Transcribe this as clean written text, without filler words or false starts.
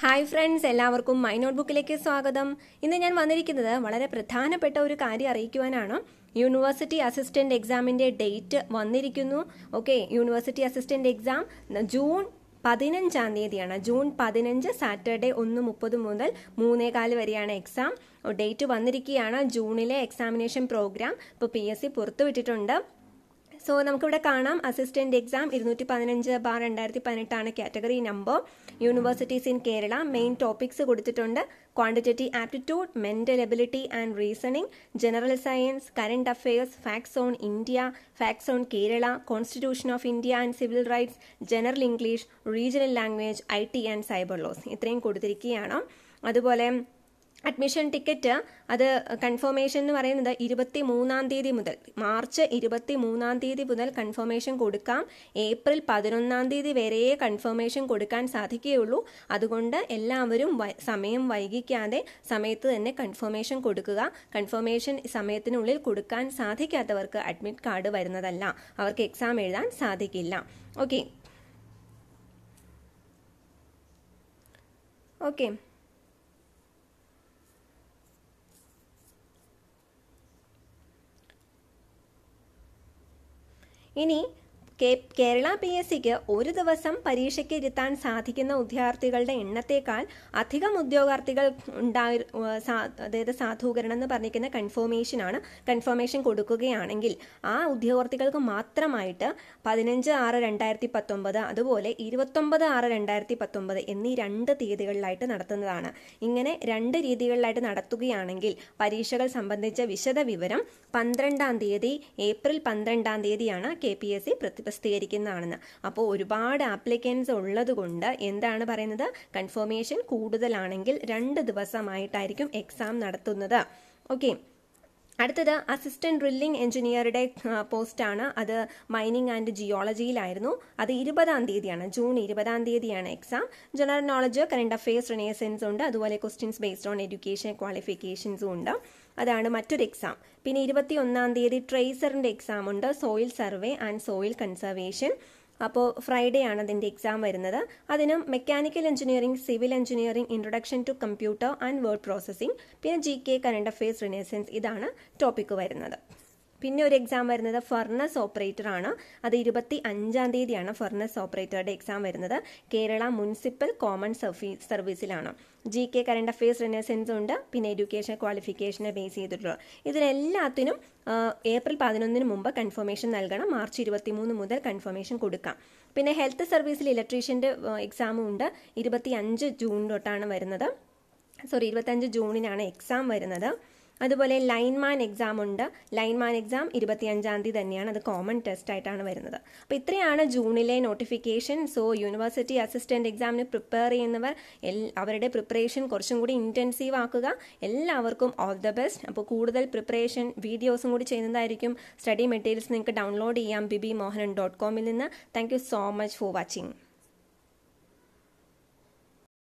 Hi friends, എല്ലാവർക്കും my നോട്ട്ബുക്കിലേക്ക് സ്വാഗതം. ഇന്ന് ഞാൻ വന്നിരിക്കുന്നത് വളരെ പ്രധാനപ്പെട്ട ഒരു കാര്യം അറിയിക്കുവാനാണ്. യൂണിവേഴ്സിറ്റി അസിസ്റ്റന്റ് എക്സാമിന്റെ ഡേറ്റ് വന്നിരിക്കുന്നു. Okay, university assistant exam June 15-ാം തീയതിയാണ്. ജൂൺ 15 സാറ്റർഡേ 1:30 മുതൽ 3:15 വരെയാണ് എക്സാം. ഡേറ്റ് വന്നിരിക്കുകയാണ്. ജൂണിലെ എക്സാമിനേഷൻ പ്രോഗ്രാം ഇപ്പോൾ PSC പുറത്തുവിട്ടിട്ടുണ്ട്. സോ നമുക്കിവിടെ കാണാം, അസിസ്റ്റന്റ് എക്സാം 215/2018 ആണ് category number. Universities in Kerala. Main topics കൊടുത്തിട്ടുണ്ട്. Quantitative aptitude, mental ability and reasoning, general science, current affairs, facts on India, facts on Kerala, constitution of India and civil rights, general English, regional language, IT and cyber laws, ഇത്രയും കൊടുത്തിരിക്കുകയാണ്. അതുപോലെ admission ticket അത് confirmation എന്ന് പറയുന്നത് 23-ാം തീയതി മുതൽ, March 23-ാം തീയതി മുതൽ കൺഫർമേഷൻ കൊടുക്കാം. ഏപ്രിൽ 11-ാം തീയതി വരെ കൺഫർമേഷൻ കൊടുക്കാൻ സാധിക്കുകയുള്ളൂ. അതുകൊണ്ട് എല്ലാവരും സമയം വൈകിക്കാതെ സമയത്ത് തന്നെ കൺഫർമേഷൻ കൊടുക്കുക. കൺഫർമേഷൻ സമയത്തിനുള്ളിൽ കൊടുക്കാൻ സാധിക്കാത്തവർക്ക് അഡ്മിറ്റ് കാർഡ് വരുന്നതല്ല, അവർക്ക് എക്സാം എഴുതാൻ സാധിക്കില്ല. ഓക്കെ. ഇനി കേരള PSCക്ക് ഒരു ദിവസം പരീക്ഷയ്ക്ക് ഇരുത്താൻ സാധിക്കുന്ന ഉദ്യോഗാർത്ഥികളുടെ എണ്ണത്തേക്കാൾ അധികം ഉദ്യോഗാർത്ഥികൾ അതായത് സാധൂകരണം എന്ന് പറഞ്ഞിരിക്കുന്ന കൺഫർമേഷനാണ്. കൺഫർമേഷൻ കൊടുക്കുകയാണെങ്കിൽ ആ ഉദ്യോഗാർത്ഥികൾക്ക് മാത്രമായിട്ട് 15/6/2019 അതുപോലെ 29/6/2019 എന്നീ 2 തീയതികളിലായിട്ട് നടത്തുന്നതാണ്. ഇങ്ങനെ 2 രീതികളിലായിട്ട് നടത്തുകയാണെങ്കിൽ പരീക്ഷകൾ സംബന്ധിച്ച വിശദ വിവരം 12-ാം തീയതി, ഏപ്രിൽ 12-ാം തീയതിയാണ് KPSC പ്രസിദ്ധീകരിക്കുന്നതാണെന്ന്. അപ്പോൾ ഒരുപാട് ആപ്ലിക്കൻസ് ഉള്ളത് കൊണ്ട് എന്താണ് പറയുന്നത്, കൺഫർമേഷൻ കൂടുതലാണെങ്കിൽ 2 ദിവസമായിട്ടായിരിക്കും എക്സാം നടത്തുന്നത്. ഓക്കെ. അടുത്തത് അസിസ്റ്റന്റ് ഡ്രില്ലിംഗ് എഞ്ചിനീയറുടെ പോസ്റ്റാണ്. അത് മൈനിങ് ആൻഡ് ജിയോളജിയിലായിരുന്നു. അത് 20-ാം തീയതിയാണ്, ജൂൺ 20-ാം തീയതിയാണ് exam. General knowledge, current affairs, renaissance ഉണ്ട്. അതുപോലെ ക്വസ്റ്റ്യൻസ് ബേസ്ഡ് ഓൺ എഡ്യൂക്കേഷൻ ക്വാളിഫിക്കേഷൻസും ഉണ്ട്. അതാണ് മറ്റൊരു എക്സാം. പിന്നെ 21-ാം തീയതി ട്രേസറിന്റെ എക്സാം ഉണ്ട്. Soil survey and soil conservation. അപ്പോൾ ഫ്രൈഡേ ആണ് അതിൻ്റെ എക്സാം വരുന്നത്. അതിനും mechanical engineering, civil engineering, introduction to computer and word processing, പിന്നെ GK, കറന്റ് അഫയേഴ്സ്, റിനേസൻസ്, ഇതാണ് ടോപ്പിക്ക് വരുന്നത്. പിന്നെ ഒരു എക്സാം വരുന്നത് ഫർണസ് ഓപ്പറേറ്റർ ആണ്. അത് 25-ാം തീയതിയാണ് ഫർണസ് ഓപ്പറേറ്ററുടെ എക്സാം വരുന്നത്. കേരള മുനിസിപ്പൽ കോമൺ സർവീസിലാണ്. GK, കറന്റ് അഫയേഴ്സ്, റിനേസൻസ് ഉണ്ട്. പിന്നെ എഡ്യൂക്കേഷൻ ക്വാളിഫിക്കേഷനെ ബേസ് ചെയ്തിട്ടുള്ള ഇതിനെല്ലാത്തിനും ഏപ്രിൽ 11-ന് മുമ്പ് കൺഫർമേഷൻ നൽകണം. മാർച്ച് 23 മുതൽ കൺഫർമേഷൻ കൊടുക്കാം. പിന്നെ ഹെൽത്ത് സർവീസിൽ ഇലക്ട്രീഷ്യൻ്റെ എക്സാമും ഉണ്ട്. 25 ജൂൺ തൊട്ടാണ് വരുന്നത്. 25 ജൂണിനാണ് എക്സാം വരുന്നത്. അതുപോലെ ലൈൻമാൻ എക്സാം ഉണ്ട്. ലൈൻമാൻ എക്സാം 25-ാം തീയതി തന്നെയാണ്. അത് കോമൺ ടെസ്റ്റ് ആയിട്ടാണ് വരുന്നത്. അപ്പോൾ ഇത്രയാണ് ജൂണിലെ നോട്ടിഫിക്കേഷൻ. സോ യൂണിവേഴ്സിറ്റി അസിസ്റ്റന്റ് എക്സാമിന് പ്രിപ്പയർ ചെയ്യുന്നവർ അവരുടെ പ്രിപ്പറേഷൻ കുറച്ചും കൂടി ഇൻറ്റൻസീവ് ആക്കുക. എല്ലാവർക്കും ഓൾ ദ ബെസ്റ്റ്. അപ്പോൾ കൂടുതൽ പ്രിപ്പറേഷൻ വീഡിയോസും കൂടി ചെയ്യുന്നതായിരിക്കും. സ്റ്റഡി മെറ്റീരിയൽസ് നിങ്ങൾക്ക് ഡൗൺലോഡ് ചെയ്യാം bibimohanan.com നിന്ന്. Thank you so much for watching.